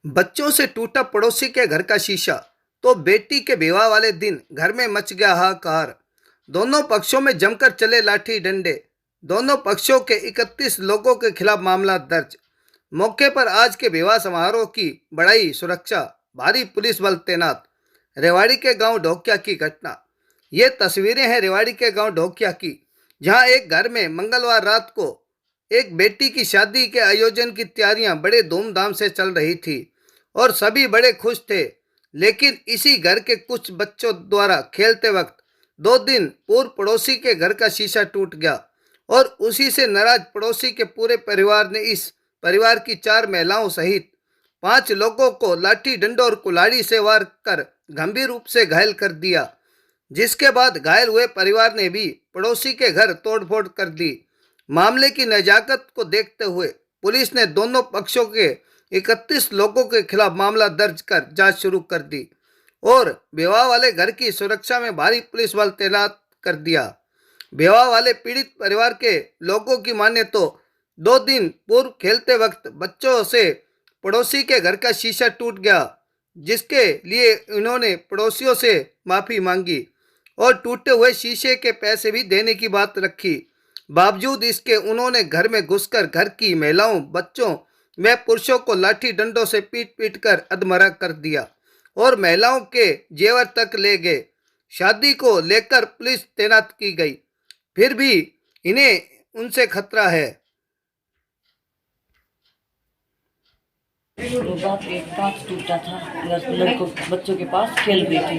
बच्चों से टूटा पड़ोसी के घर का शीशा तो बेटी के विवाह वाले दिन घर में मच गया हाहाकार। दोनों पक्षों में जमकर चले लाठी डंडे। दोनों पक्षों के 31 लोगों के खिलाफ मामला दर्ज। मौके पर आज के विवाह समारोह की बढ़ाई सुरक्षा, भारी पुलिस बल तैनात। रेवाड़ी के गांव ढोकिया की घटना। ये तस्वीरें हैं रेवाड़ी के गांव ढोकिया की, जहां एक घर में मंगलवार रात को एक बेटी की शादी के आयोजन की तैयारियां बड़े धूमधाम से चल रही थी और सभी बड़े खुश थे। लेकिन इसी घर के कुछ बच्चों द्वारा खेलते वक्त 2 दिन पूर्व पड़ोसी के घर का शीशा टूट गया और उसी से नाराज पड़ोसी के पूरे परिवार ने इस परिवार की 4 महिलाओं सहित 5 लोगों को लाठी डंडों और कुल्हाड़ी से वार कर गंभीर रूप से घायल कर दिया, जिसके बाद घायल हुए परिवार ने भी पड़ोसी के घर तोड़फोड़ कर दी। मामले की नजाकत को देखते हुए पुलिस ने दोनों पक्षों के 31 लोगों के खिलाफ मामला दर्ज कर जांच शुरू कर दी और विवाह वाले घर की सुरक्षा में भारी पुलिस बल तैनात कर दिया। विवाह वाले पीड़ित परिवार के लोगों की माने तो 2 दिन पूर्व खेलते वक्त बच्चों से पड़ोसी के घर का शीशा टूट गया, जिसके लिए इन्होंने पड़ोसियों से माफी मांगी और टूटे हुए शीशे के पैसे भी देने की बात रखी। बावजूद इसके उन्होंने घर में घुसकर घर की महिलाओं, बच्चों व पुरुषों को लाठी डंडों से पीट पीट कर अधमरा कर दिया और महिलाओं के जेवर तक ले गए। शादी को लेकर पुलिस तैनात की गई, फिर भी इन्हें उनसे खतरा है। वो बात एक कांच टूटा था, लड़कों बच्चों के पास खेल रही थी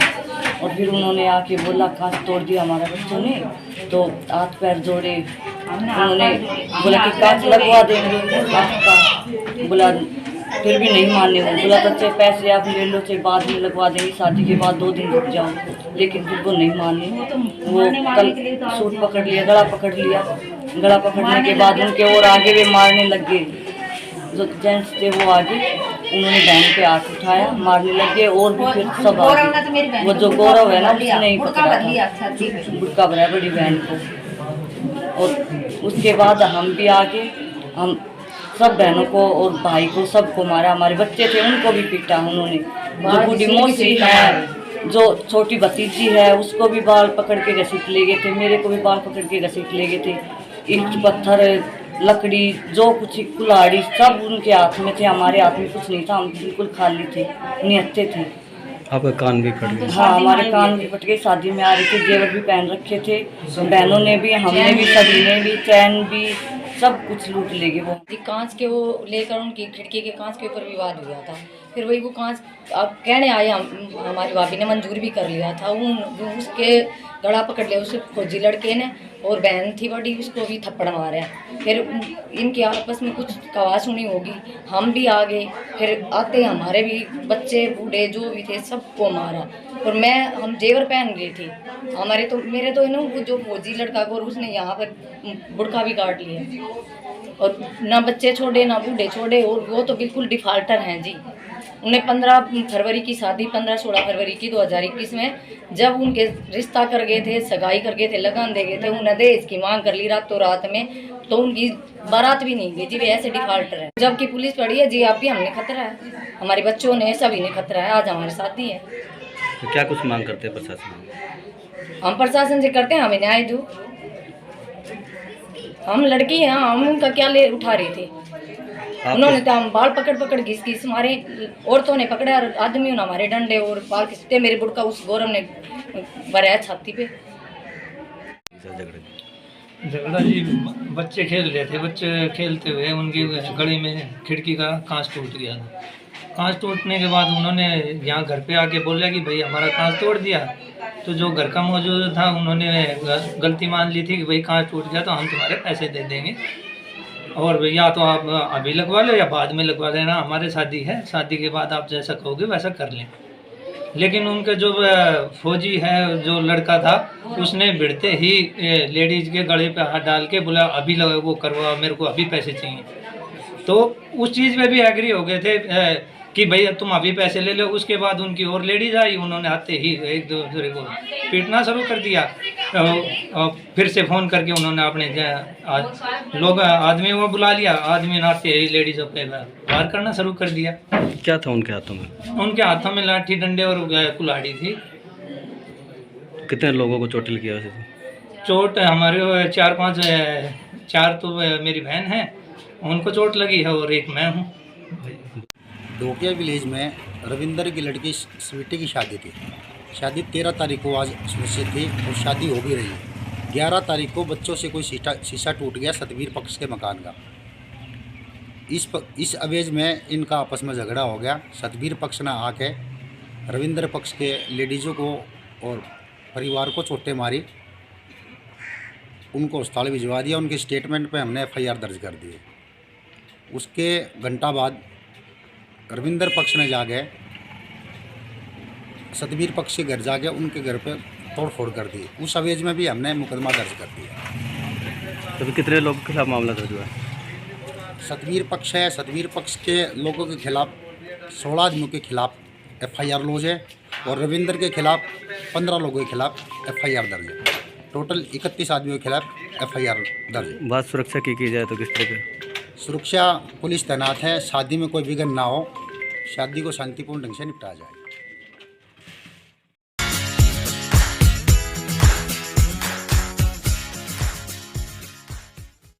और फिर उन्होंने आके बोला कांच तोड़ दिया हमारा बच्चों ने, तो हाथ पैर जोड़े। उन्होंने बोला कि कांच लगवा देंगे कांच का, बोला फिर भी नहीं माने। वो बोला तो चाहे पैसे आप ले लो, चाहे बाद में लगवा देंगे, शादी के बाद 2 दिन रुक जाओ, लेकिन फिर वो नहीं माने। वो कल सूट पकड़ लिया, गला पकड़ लिया। गला पकड़ने के बाद उनके और आगे भी मारने लग गए। जो जेंट्स थे वो आगे, उन्होंने बहन पे हाथ उठाया, मारने लगे और भी फिर सब आगे। वो जो गौरव है ना, उसने ही पकड़ा था, बुड़का भरा बड़ी बहन को। और उसके बाद हम भी आगे, हम सब बहनों को और भाई को सबको मारा। हमारे बच्चे थे उनको भी पीटा उन्होंने। जो बूढ़ी मौसी है, जो छोटी भतीजी है, उसको भी बाल पकड़ के घसीट ले गए थे। मेरे को भी बाल पकड़ के घसीट ले गए थे। ईंट पत्थर लकड़ी जो कुछ कुल्हाड़ी सब उनके हाथ में थे, हमारे हाथ में कुछ नहीं था। हम बिल्कुल खाली थे, निहत्थे थे। आपका कान भी फट गया? हाँ, हमारे कान भी फट गए। शादी में आ रहे थे, जेवर भी पहन रखे थे, बहनों ने भी, हमने भी, सभी ने भी, चैन भी, सब कुछ लूट ले गए। वो कांच के वो लेकर उनकी खिड़की के कांच के ऊपर विवाद हुआ था। फिर वही वो कांच अब कहने आए, हमारी भाभी ने मंजूर भी कर लिया था। उसके गला पकड़ लिया उसे फौजी लड़के ने, और बहन थी बड़ी, उसको भी थप्पड़ मारा। फिर इनके आपस में कुछ कवा सुनी होगी, हम भी आ गए। फिर आते हमारे भी बच्चे बूढ़े जो भी थे सबको मारा। और हम जेवर पहन गए थे हमारे, तो मेरे तो वो जो फौजी लड़का को, उसने यहाँ पर बुड़का भी काट लिया और ना बच्चे छोड़े ना बूढ़े छोड़े। और वो तो बिल्कुल डिफाल्टर हैं जी। उन्हें 15 फरवरी की शादी, 15-16 फरवरी की 2021 में जब उनके रिश्ता कर गए थे, सगाई कर गए थे, लगन दे गए थे, उन्हें दहेज की मांग कर ली रातों रात में, तो उनकी बारात भी नहीं गई जी। वे ऐसे डिफाल्टर है। जबकि पुलिस पड़ी है जी, आप भी, हमने खतरा है, हमारे बच्चों ने, सभी ने खतरा है। आज हमारी शादी है। तो क्या कुछ मांग करते हैं प्रशासन? हम प्रशासन से करते हैं हमें न्याय दो। हम लड़की हैं, हम उनका क्या ले उठा रहे थे। उन्होंने तो हम बाल पकड़ पकड़ घिस मारे, औरतों ने पकड़ा और आदमियों ने हमारे डंडे और बाल खींचते। मेरे बुड़का उस गौरव ने भराया छाती पे। झगड़ा जी, बच्चे खेल रहे थे, बच्चे खेलते हुए उनकी गली में खिड़की का कांच टूट गया था। कांच टूटने के बाद उन्होंने यहाँ घर पे आके बोला कि भाई हमारा कांच तोड़ दिया। तो जो घर का मौजूद था, उन्होंने गलती मान ली थी कि भाई कांच टूट गया तो हम तुम्हारे पैसे दे देंगे, और या तो आप अभी लगवा लो या बाद में लगवा लेना, हमारे शादी है, शादी के बाद आप जैसा कहोगे वैसा कर लें। लेकिन उनके जो फौजी है, जो लड़का था, उसने भिड़ते ही लेडीज के गले पे हाथ डाल के बोला अभी वो करवा, मेरे को अभी पैसे चाहिए। तो उस चीज़ में भी एग्री हो गए थे कि भैया तुम अभी पैसे ले लो। उसके बाद उनकी और लेडीज आई, उन्होंने आते ही एक दूसरे को पीटना शुरू कर दिया। और फिर से फ़ोन करके उन्होंने अपने लोग आदमियों को बुला लिया। आदमी ने आते ही लेडीज़ों पे वार करना शुरू कर दिया। क्या था उनके हाथों में? उनके हाथों में लाठी डंडे और कुल्हाड़ी थी। कितने लोगों को चोटिल किया वैसे? चोट हमारे 4-5 4 तो मेरी बहन है, उनको चोट लगी है और एक मैं हूँ। ढोकिया विलेज में रविंदर की लड़की स्वीटी की शादी थी। शादी 13 तारीख को आज सुनिश्चित थी और शादी हो भी रही है। 11 तारीख को बच्चों से कोई शीशा टूट गया सतबीर पक्ष के मकान का। इस अवेज में इनका आपस में झगड़ा हो गया। सतबीर पक्ष ने आके रविंदर पक्ष के लेडीज़ों को और परिवार को चोटें मारी, उनको अस्पताल भिजवा दिया। उनके स्टेटमेंट पे हमने FIR दर्ज कर दी। उसके घंटा बाद रविंदर पक्ष ने जाके सतबीर पक्ष के घर जाके उनके घर पे तोड़फोड़ कर दी। उस अवेज में भी हमने मुकदमा दर्ज कर दिया। तो कितने लोगों के खिलाफ मामला दर्ज हुआ है? सतबीर पक्ष है, सतबीर पक्ष के लोगों के खिलाफ 16 आदमियों के खिलाफ FIR लॉज है और रविंदर के खिलाफ 15 लोगों के खिलाफ FIR दर्ज है। टोटल 31 आदमियों के खिलाफ FIR दर्ज है। बात सुरक्षा की जाए तो किस तरह की? सुरक्षा पुलिस तैनात है। शादी में कोई विघ्न ना हो, शादी को शांतिपूर्ण ढंग से निपटाया जाए।